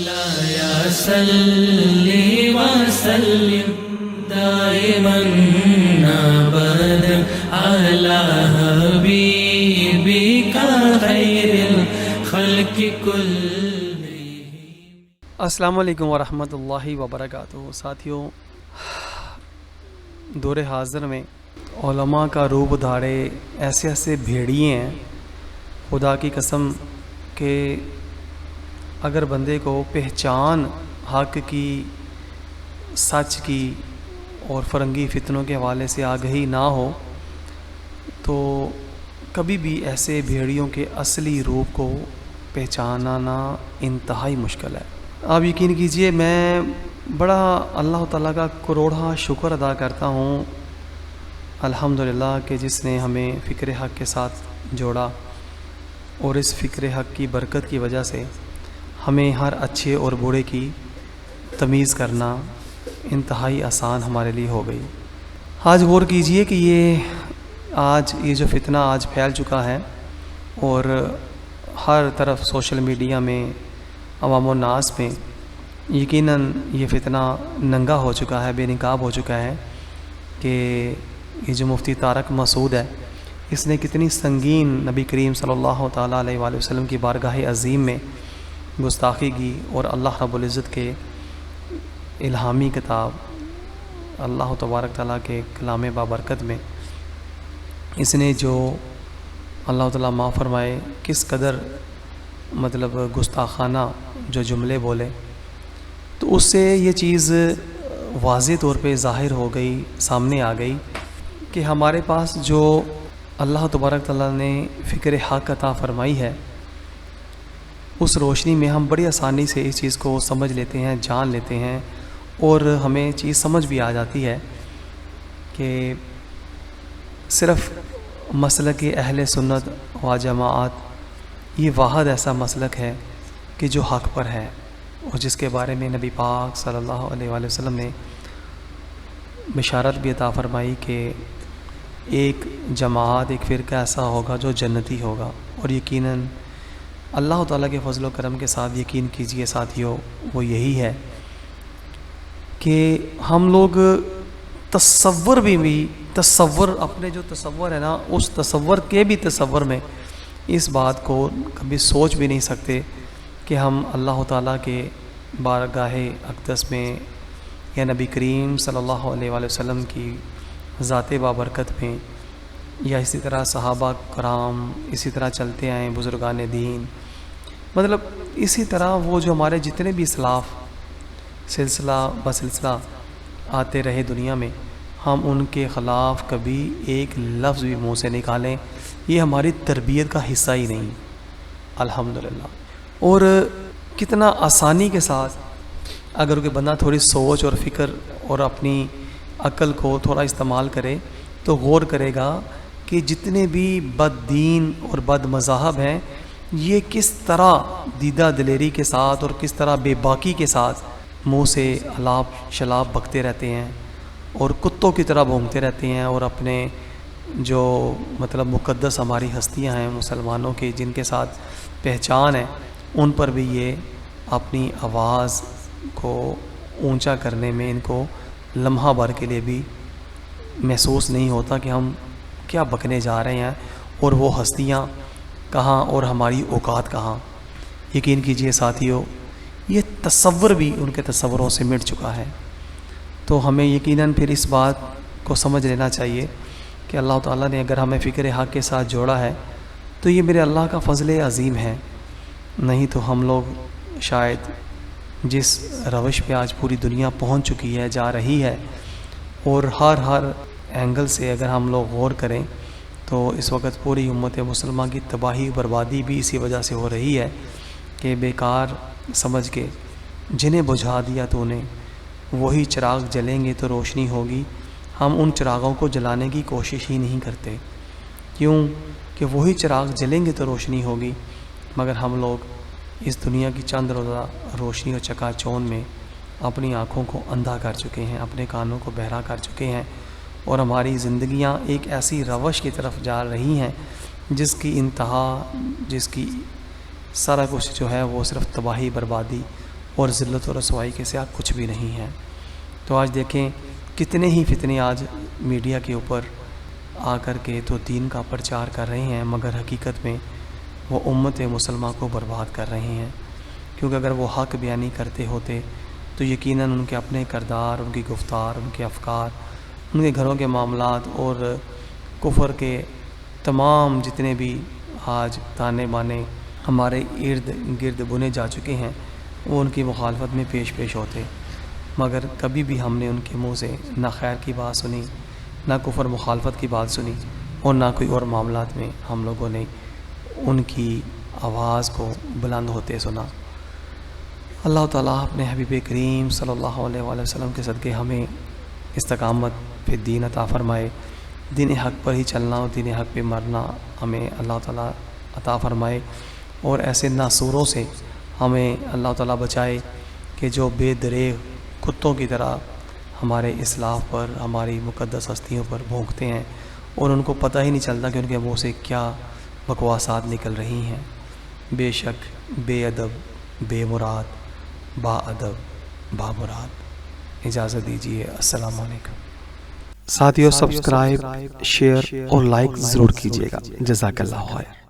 مولاي صل وسلم دائما ابدا على حبيبك خير الخلق كلهم۔ السلام علیکم ورحمۃ اللہ وبرکاتہ۔ ساتھیوں، دور حاضر میں علماء کا روپ دھارے ایسے ایسے بھیڑیے ہیں، خدا کی قسم کہ اگر بندے کو پہچان حق کی، سچ کی اور فرنگی فتنوں کے حوالے سے آگہی نہ ہو تو کبھی بھی ایسے بھیڑیوں کے اصلی روپ کو پہچاننا انتہائی مشکل ہے۔ آپ یقین کیجئے، میں بڑا اللہ تعالیٰ کا کروڑا شکر ادا کرتا ہوں الحمدللہ کہ جس نے ہمیں فکر حق کے ساتھ جوڑا، اور اس فکر حق کی برکت کی وجہ سے ہمیں ہر اچھے اور برے کی تمیز کرنا انتہائی آسان ہمارے لیے ہو گئی۔ آج غور کیجئے کہ یہ جو فتنہ آج پھیل چکا ہے اور ہر طرف سوشل میڈیا میں، عوام الناس میں یقیناً یہ فتنہ ننگا ہو چکا ہے، بے نقاب ہو چکا ہے کہ یہ جو مفتی طارق مسعود ہے، اس نے کتنی سنگین نبی کریم صلی اللہ تعالیٰ علیہ وآلہ وسلم کی بارگاہ عظیم میں گستاخی کی، اور اللہ رب العزت کے الہامی کتاب اللہ تبارک تعالیٰ کے کلام بابرکت میں اس نے جو اللہ تعالیٰ معاف فرمائے کس قدر گستاخانہ جو جملے بولے، تو اس سے یہ چیز واضح طور پہ ظاہر ہو گئی، سامنے آ گئی کہ ہمارے پاس جو اللہ تبارک تعالیٰ نے فکر حق عطا فرمائی ہے، اس روشنی میں ہم بڑی آسانی سے اس چیز کو سمجھ لیتے ہیں، جان لیتے ہیں، اور ہمیں چیز سمجھ بھی آ جاتی ہے کہ صرف مسلک اہل سنت و جماعت یہ واحد ایسا مسلک ہے کہ جو حق پر ہے، اور جس کے بارے میں نبی پاک صلی اللہ علیہ وآلہ وسلم نے بشارت بھی عطا فرمائی کہ ایک جماعت، ایک فرقہ ایسا ہوگا جو جنتی ہوگا۔ اور یقیناً اللہ تعالیٰ کے فضل و کرم کے ساتھ یقین کیجئے ساتھیوں، وہ یہی ہے کہ ہم لوگ تصور اپنے جو تصور ہے نا، اس تصور کے بھی تصور میں اس بات کو کبھی سوچ بھی نہیں سکتے کہ ہم اللہ تعالیٰ کے بارگاہ اقدس میں یا نبی کریم صلی اللہ علیہ وآلہ وسلم کی ذات بابرکت میں، یا اسی طرح صحابہ کرام، اسی طرح چلتے آئیں بزرگان دین، اسی طرح وہ جو ہمارے جتنے بھی اسلاف سلسلہ بسلسلہ آتے رہے دنیا میں، ہم ان کے خلاف کبھی ایک لفظ بھی منہ سے نکالیں، یہ ہماری تربیت کا حصہ ہی نہیں، الحمدللہ۔ اور کتنا آسانی کے ساتھ اگر کوئی بندہ تھوڑی سوچ اور فکر اور اپنی عقل کو تھوڑا استعمال کرے تو غور کرے گا کہ جتنے بھی بد دین اور بد مذاہب ہیں، یہ کس طرح دیدہ دلیری کے ساتھ اور کس طرح بے باکی کے ساتھ منہ سے الاپ شلاب بکتے رہتے ہیں، اور کتوں کی طرح بھونکتے رہتے ہیں، اور اپنے جو مقدس ہماری ہستیاں ہیں مسلمانوں کی، جن کے ساتھ پہچان ہے، ان پر بھی یہ اپنی آواز کو اونچا کرنے میں ان کو لمحہ بھر کے لیے بھی محسوس نہیں ہوتا کہ ہم کیا بکنے جا رہے ہیں، اور وہ ہستیاں کہاں اور ہماری اوقات کہاں۔ یقین کیجئے ساتھیوں، یہ تصور بھی ان کے تصوروں سے مٹ چکا ہے۔ تو ہمیں یقیناً پھر اس بات کو سمجھ لینا چاہیے کہ اللہ تعالیٰ نے اگر ہمیں فکر حق کے ساتھ جوڑا ہے تو یہ میرے اللہ کا فضل عظیم ہے، نہیں تو ہم لوگ شاید جس روش پہ آج پوری دنیا پہنچ چکی ہے، جا رہی ہے، اور ہر اینگل سے اگر ہم لوگ غور کریں تو اس وقت پوری امت مسلمہ کی تباہی بربادی بھی اسی وجہ سے ہو رہی ہے کہ بیکار سمجھ کے جنہیں بجھا دیا تو نے، وہی چراغ جلیں گے تو روشنی ہوگی، ہم ان چراغوں کو جلانے کی کوشش ہی نہیں کرتے، کیوں کہ وہی چراغ جلیں گے تو روشنی ہوگی، مگر ہم لوگ اس دنیا کی چند روزہ روشنی اور چکا چوند میں اپنی آنکھوں کو اندھا کر چکے ہیں، اپنے کانوں کو بہرا کر چکے ہیں، اور ہماری زندگیاں ایک ایسی روش کی طرف جا رہی ہیں جس کی انتہا، جس کی سارا کچھ جو ہے وہ صرف تباہی بربادی اور ذلت و رسوائی کے سوا کچھ بھی نہیں ہے۔ تو آج دیکھیں کتنے ہی فتنے آج میڈیا کے اوپر آ کر کے تو دین کا پرچار کر رہے ہیں، مگر حقیقت میں وہ امت مسلمہ کو برباد کر رہے ہیں، کیونکہ اگر وہ حق بیانی کرتے ہوتے تو یقیناً ان کے اپنے کردار، ان کی گفتار، ان کے افکار، ان کے گھروں کے معاملات اور کفر کے تمام جتنے بھی آج تانے بانے ہمارے ارد گرد بنے جا چکے ہیں وہ ان کی مخالفت میں پیش ہوتے، مگر کبھی بھی ہم نے ان کے منہ سے نہ خیر کی بات سنی، نہ کفر مخالفت کی بات سنی، اور نہ کوئی اور معاملات میں ہم لوگوں نے ان کی آواز کو بلند ہوتے سنا۔ اللہ تعالیٰ اپنے حبیب کریم صلی اللہ علیہ وآلہ وسلم کے صدقے ہمیں استقامت پہ دین عطا فرمائے، دین حق پر ہی چلنا اور دین حق پہ مرنا ہمیں اللہ تعالیٰ عطا فرمائے، اور ایسے ناسوروں سے ہمیں اللہ تعالیٰ بچائے کہ جو بے دریغ کتوں کی طرح ہمارے اسلاف پر، ہماری مقدس ہستیوں پر بھونکتے ہیں اور ان کو پتہ ہی نہیں چلتا کہ ان کے منہ سے کیا بکواسات نکل رہی ہیں۔ بے شک بے ادب، بے مراد، با ادب، با مراد۔ اجازت دیجیے، السلام علیکم۔ ساتھیو سبسکرائب، شیئر اور لائک ضرور کیجیے گا۔ جزاک اللہ خیر۔